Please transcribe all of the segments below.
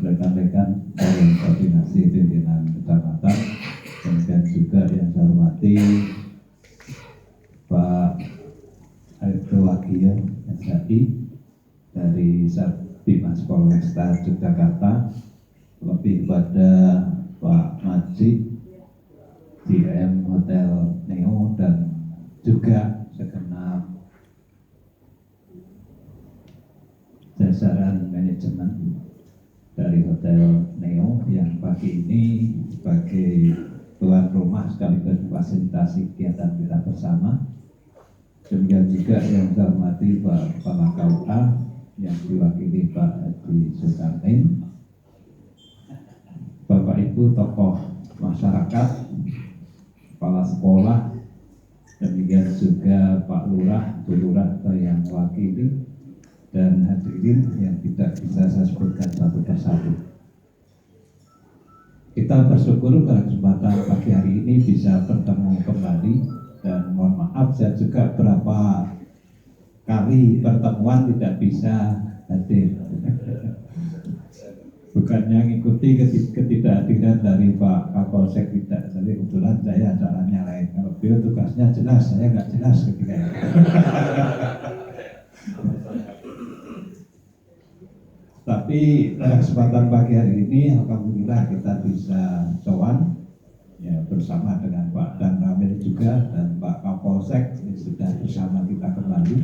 rekan-rekan dari koordinasi pimpinan kecamatan, kemudian juga yang saya hormati Pak Aibtu Wakil SHI dari Satdimas Polresta Yogyakarta, lebih pada Pak Majid GM Hotel Neo dan juga segenap jajaran manajemen dari Hotel Neo yang pagi ini sebagai tuan rumah sekaligus fasilitasi kegiatan kita bersama. Demikian juga yang saya hormati Pak Kepala KUA yang diwakili Pak Haji Sulkarnain, Bapak Ibu tokoh masyarakat, kepala sekolah, demikian juga Pak Lurah, Bu Lurah yang mewakili, dan hadirin yang tidak bisa saya sebutkan satu persatu. Kita bersyukur pada kesempatan pagi hari ini bisa bertemu kembali, dan mohon maaf saya juga berapa kali pertemuan tidak bisa hadir. Bukannya mengikuti ketidakhadiran dari Pak Kapolsek, tidak, jadi kebetulan saya acaranya lain. Kalau beliau tugasnya jelas, saya nggak jelas ketika itu. Tapi pada kesempatan pagi hari ini, alhamdulillah kita bisa sowan ya, bersama dengan Pak Dan Ramil juga dan Pak Kapolsek ini sudah bersama kita kembali,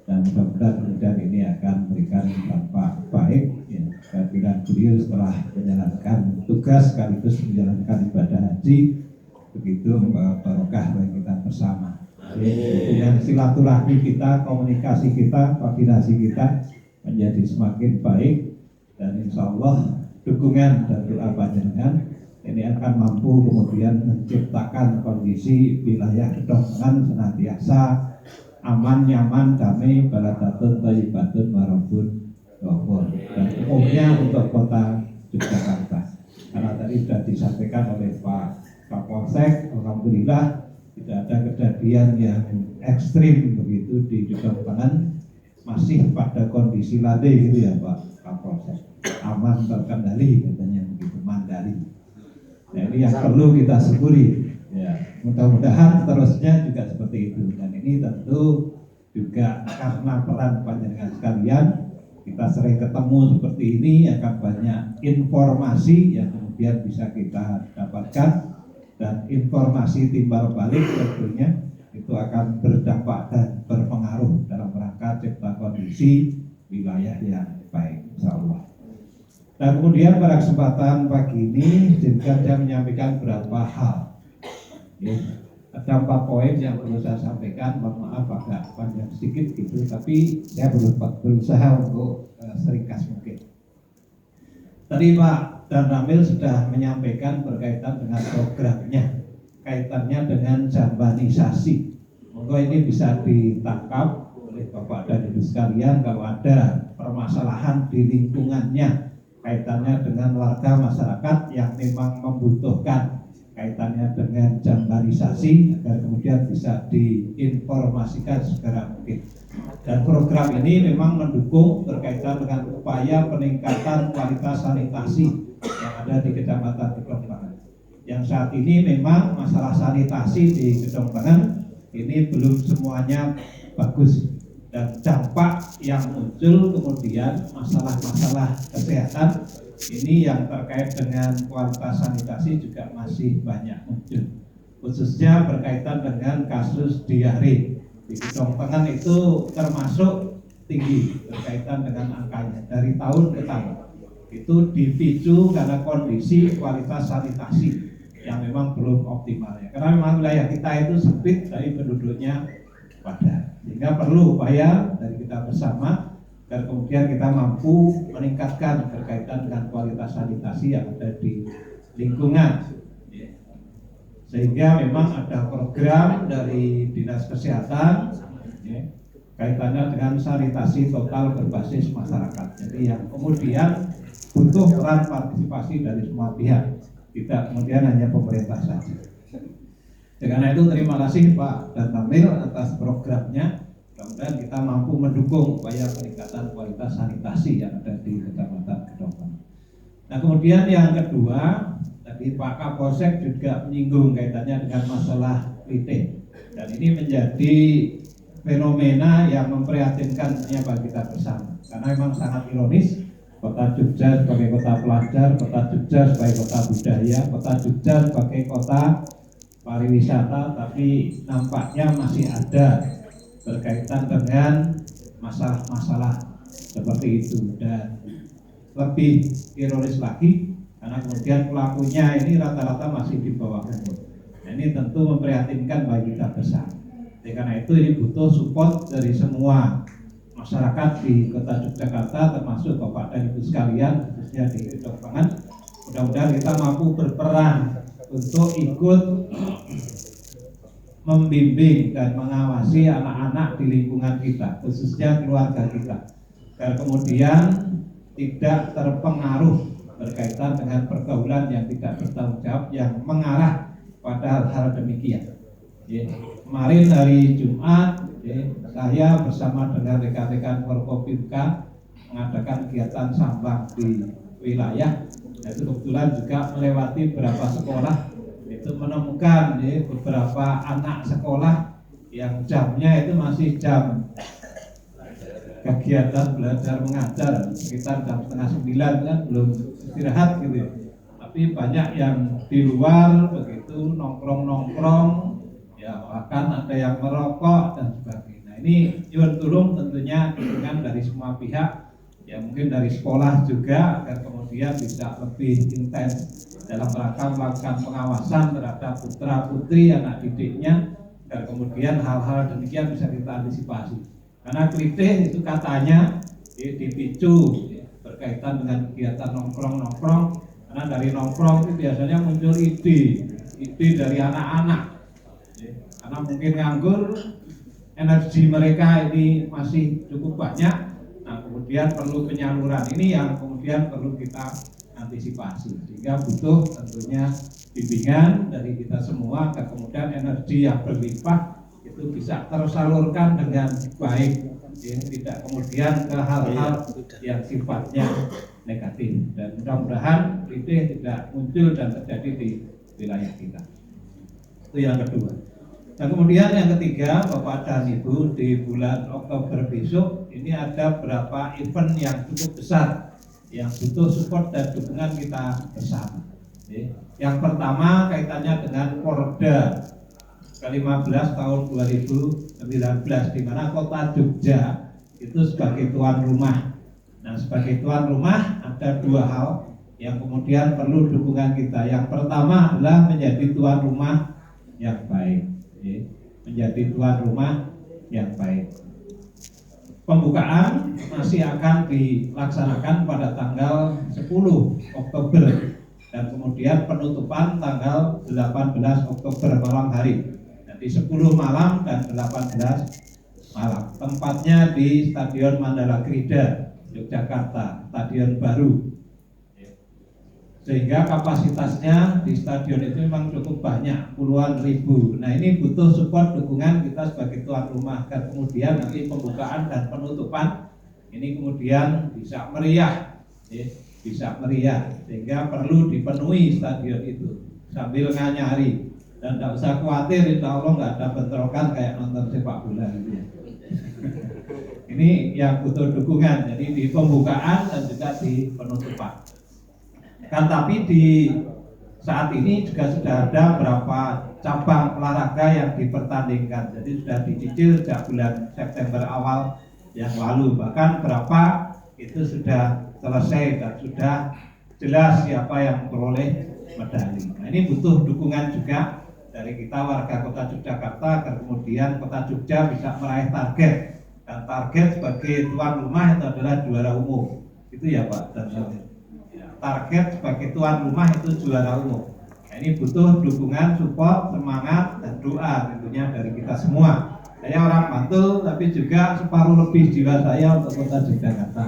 dan mudah-mudahan kemudian ini akan memberikan dampak baik ya, kehadiran beliau setelah menjalankan tugas sekaligus menjalankan ibadah haji, begitu barokah bagi kita bersama. Dengan silaturahmi kita, komunikasi kita, koordinasi kita menjadi semakin baik, dan insya Allah dukungan dan doa panjenengan ini akan mampu kemudian menciptakan kondisi wilayah Kedongkongan senantiasa aman, nyaman, damai, baladatun, thayyibatun, warabun, ghafur, dan umumnya untuk kota Yogyakarta. Karena tadi sudah disampaikan oleh Pak Kapolsek, alhamdulillah tidak ada kejadian yang ekstrim begitu di Kedongkongan, masih pada kondisi landai gitu ya Pak Kapolsek, aman, terkendali katanya begitu, mandali. Nah ini yang perlu kita syukuri ya, mudah-mudahan terusnya juga seperti itu. Dan ini tentu juga karena peran panjenengan sekalian, kita sering ketemu seperti ini, akan banyak informasi yang kemudian bisa kita dapatkan, dan informasi timbal balik tentunya itu akan berdampak dan berpengaruh dalam rangka cipta kondisi wilayah yang baik, insya Allah. Dan kemudian pada kesempatan pagi ini juga saya menyampaikan beberapa hal ya, ada 4 poin yang perlu saya sampaikan. Mohon maaf agak panjang sedikit gitu, tapi saya berusaha untuk seringkas mungkin. Tadi Pak Dan Ramil sudah menyampaikan berkaitan dengan programnya, kaitannya dengan jambanisasi. Monggo ini bisa ditangkap oleh Bapak dan Ibu sekalian kalau ada permasalahan di lingkungannya, kaitannya dengan warga masyarakat yang memang membutuhkan kaitannya dengan jambanisasi, agar kemudian bisa diinformasikan segera mungkin. Dan program ini memang mendukung berkaitan dengan upaya peningkatan kualitas sanitasi yang ada di Kecamatan Kedongkongan. Yang saat ini memang masalah sanitasi di Kedongkongan ini belum semuanya bagus, dan dampak yang muncul kemudian masalah-masalah kesehatan ini yang terkait dengan kualitas sanitasi juga masih banyak muncul, khususnya berkaitan dengan kasus diare di Kedongkongan itu termasuk tinggi berkaitan dengan angkanya dari tahun ke tahun. Itu dipicu karena kondisi kualitas sanitasi yang memang belum optimal ya. Karena memang wilayah kita itu sempit, dari penduduknya padat, sehingga perlu upaya dari kita bersama agar kemudian kita mampu meningkatkan berkaitan dengan kualitas sanitasi yang ada di lingkungan ya. Sehingga memang ada program dari Dinas Kesehatan ya, kaitannya dengan sanitasi total berbasis masyarakat. Jadi yang kemudian butuh peran partisipasi dari semua pihak, tidak kemudian hanya pemerintah saja. Karena itu terima kasih Pak Dan Ramil atas programnya Mudah-mudahan kita mampu mendukung upaya peningkatan kualitas sanitasi yang ada di Kecamatan Gedong. Nah, kemudian yang kedua, tadi Pak Kapolsek juga menyinggung kaitannya dengan masalah klitih. Dan ini menjadi fenomena yang memprihatinkan bagi kita bersama. Karena memang sangat ironis, Kota Jogja sebagai kota pelajar, Kota Jogja sebagai kota budaya, Kota Jogja sebagai kota pariwisata, tapi nampaknya masih ada berkaitan dengan masalah-masalah seperti itu. Dan lebih ironis lagi, karena kemudian pelakunya ini rata-rata masih di bawah umur. Nah, ini tentu memprihatinkan bagi kita bersama. Karena itu ini butuh support dari semua masyarakat di Kota Yogyakarta, termasuk Bapak dan Ibu sekalian, khususnya di Gedong. Mudah-mudahan kita mampu berperan untuk ikut membimbing dan mengawasi anak-anak di lingkungan kita, khususnya keluarga kita, agar kemudian tidak terpengaruh berkaitan dengan pergaulan yang tidak bertanggung jawab yang mengarah pada hal demikian. Kemarin hari Jumat, saya bersama dengan rekan-rekan Forkopimka mengadakan kegiatan sambang di wilayah. Itu kebetulan juga melewati beberapa sekolah, itu menemukan beberapa anak sekolah yang jamnya itu masih jam kegiatan belajar mengajar, sekitar jam 8:30 kan belum istirahat gitu ya. Tapi banyak yang di luar begitu nongkrong-nongkrong, ya bahkan ada yang merokok dan sebagainya. Nah, ini nyuwun tulung tentunya dukungan dari semua pihak, ya mungkin dari sekolah juga, agar kemudian bisa lebih intens dalam rangka melakukan pengawasan terhadap putra-putri anak didiknya, agar kemudian hal-hal demikian bisa kita antisipasi. Karena klitih itu katanya dipicu berkaitan dengan kegiatan nongkrong-nongkrong, karena dari nongkrong itu biasanya muncul ide dari anak-anak. Karena mungkin nganggur, energi mereka ini masih cukup banyak. Nah, kemudian perlu penyaluran ini yang kemudian perlu kita antisipasi, sehingga butuh tentunya bimbingan dari kita semua agar kemudian energi yang berlimpah itu bisa tersalurkan dengan baik, tidak kemudian ke hal-hal yang sifatnya negatif. Dan mudah-mudahan itu tidak muncul dan terjadi di wilayah kita. Itu yang kedua. Nah, kemudian yang ketiga, Bapak dan Ibu, di bulan Oktober besok ini ada beberapa event yang cukup besar yang butuh support dan dukungan kita bersama. Yang pertama kaitannya dengan Porda ke-15 tahun 2019, di mana Kota Jogja itu sebagai tuan rumah. Nah, sebagai tuan rumah ada dua hal yang kemudian perlu dukungan kita. Yang pertama adalah menjadi tuan rumah yang baik, menjadi tuan rumah yang baik. Pembukaan masih akan dilaksanakan pada tanggal 10 Oktober dan kemudian penutupan tanggal 18 Oktober malam hari. Di 10 malam dan 18 malam. Tempatnya di Stadion Mandala Krida, Yogyakarta, stadion baru. Sehingga kapasitasnya di stadion itu memang cukup banyak, puluhan ribu. Nah, ini butuh support dukungan kita sebagai tuan rumah, agar kemudian nanti pembukaan dan penutupan ini kemudian bisa meriah, bisa meriah. Sehingga perlu dipenuhi stadion itu sambil nganyari. Dan tidak usah khawatir, insya Allah nggak ada bentrokan kayak nonton sepak bola gitu ya. Ini yang butuh dukungan, jadi di pembukaan dan juga di penutupan. Kan tapi di saat ini juga sudah ada beberapa cabang olahraga yang dipertandingkan, jadi sudah dicicil sejak bulan September awal yang lalu. Bahkan berapa itu sudah selesai dan sudah jelas siapa yang memperoleh medali. Nah, ini butuh dukungan juga dari kita warga Kota Yogyakarta, agar kemudian Kota Jogja bisa meraih target, dan target sebagai tuan rumah itu adalah juara umum, itu ya Pak. Dan target sebagai tuan rumah itu juara umum. Nah, ini butuh dukungan, support, semangat dan doa tentunya dari kita semua. Saya orang Bantul, tapi juga separuh lebih jiwa saya untuk Kota Yogyakarta.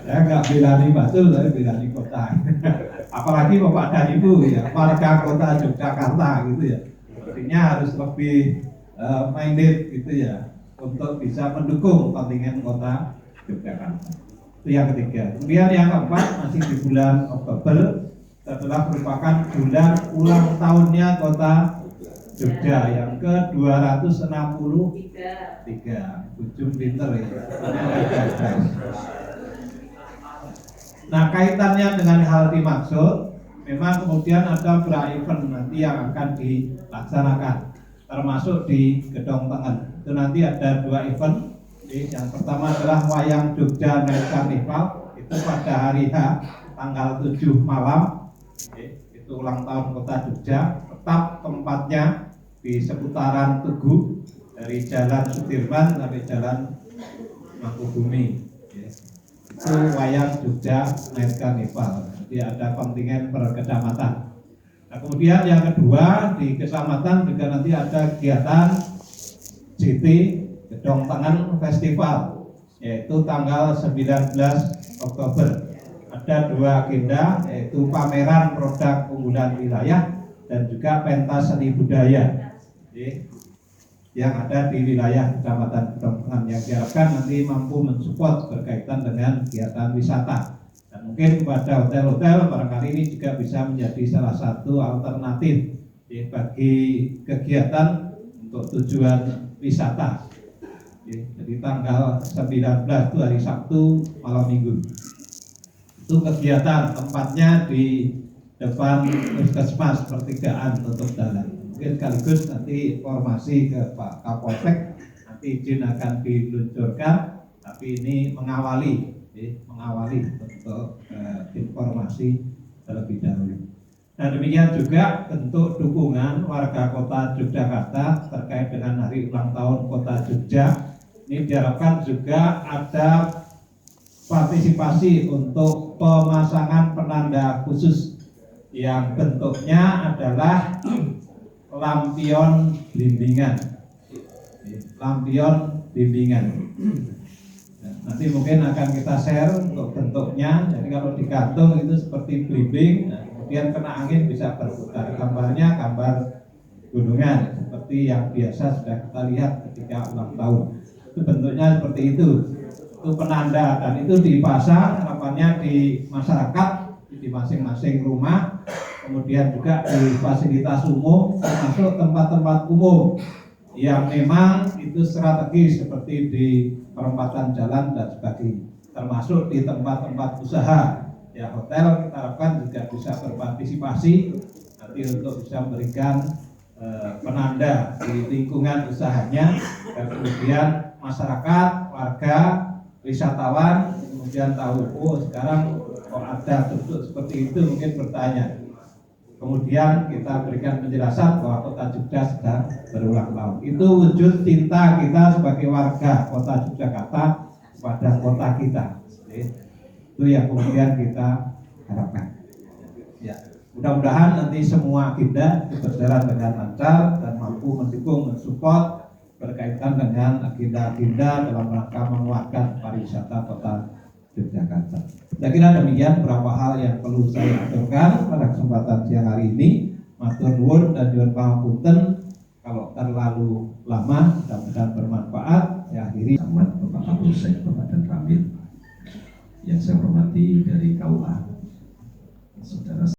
Saya nggak belani Bantul, tapi belani kota. Apalagi Bapak dan Ibu ya, warga Kota Yogyakarta gitu ya. Artinya harus lebih minded gitu ya. untuk bisa mendukung kontingen kota Yogyakarta. Itu yang ketiga. Kemudian yang keempat, masih di bulan Oktober, adalah merupakan bulan ulang tahunnya kota Jogja yang ke-263. Ujung pinter ya. Nah, kaitannya dengan hal dimaksud, memang kemudian ada beberapa event nanti yang akan dilaksanakan, termasuk di Gedong Tengen. Itu nanti ada 2 event. Yang pertama adalah Wayang Jogja Night Carnival, itu pada hari H, tanggal 7 malam. Itu ulang tahun kota Jogja. Tetap tempatnya di seputaran Tugu, dari Jalan Sudirman sampai Jalan Mangkubumi. Itu Wayang Jogja Night Carnival. Jadi ada kontingen per kecamatan. Nah, kemudian yang kedua, di kecamatan juga nanti ada kegiatan JT Gedong Tengen Festival, yaitu tanggal 19 Oktober. Ada 2 agenda, yaitu pameran produk unggulan wilayah dan juga pentas seni budaya yang ada di wilayah Kecamatan Gedong Tengen, yang diharapkan nanti mampu mensupport berkaitan dengan kegiatan wisata. Dan mungkin kepada hotel-hotel barangkali ini juga bisa menjadi salah satu alternatif bagi kegiatan untuk tujuan wisata. Jadi tanggal 19 itu hari Sabtu malam Minggu. Itu kegiatan, tempatnya di depan Puskesmas pertigaan tutup jalan. Mungkin sekaligus nanti informasi ke Pak Kapolsek, nanti izin akan diluncurkan, tapi ini mengawali untuk informasi terlebih dahulu. Nah, demikian juga bentuk dukungan warga kota Yogyakarta terkait dengan hari ulang tahun kota Jogja. Ini diharapkan juga ada partisipasi untuk pemasangan penanda khusus yang bentuknya adalah lampion bimbingan. Nanti mungkin akan kita share untuk bentuknya. Jadi kalau digantung itu seperti belimbing, kemudian kena angin bisa berputar. Gambarnya gambar gunungan seperti yang biasa sudah kita lihat ketika ulang tahun. Itu bentuknya seperti itu. Itu penanda, dan itu dipasang harapannya di masyarakat, di masing-masing rumah, kemudian juga di fasilitas umum, termasuk tempat-tempat umum yang memang itu strategis seperti di perempatan jalan dan sebagainya, termasuk di tempat-tempat usaha. Ya, hotel kita harapkan juga bisa berpartisipasi nanti untuk bisa memberikan penanda di lingkungan usahanya, dan kemudian masyarakat, warga, wisatawan kemudian tahu, oh sekarang kok ada bentuk seperti itu, mungkin bertanya. Kemudian kita berikan penjelasan bahwa kota Jogja sedang berulang tahun. Itu wujud cinta kita sebagai warga kota Yogyakarta kepada kota kita. Itu yang kemudian kita harapkan. Ya, mudah-mudahan nanti semua agenda berjalan dengan lancar dan mampu mendukung, mensupport berkaitan dengan agenda-agenda dalam rangka menguatkan pariwisata kota Yogyakarta. Saya kira demikian beberapa hal yang perlu saya aturkan pada kesempatan siang hari ini. Matur nuwun dan nyuwun pangapunten kalau terlalu lama, mudah-mudahan bermanfaat. Saya akhiri. Selamat Bapak Kapolsek, Bapak dan Ramil yang saya hormati dari KUA, saudara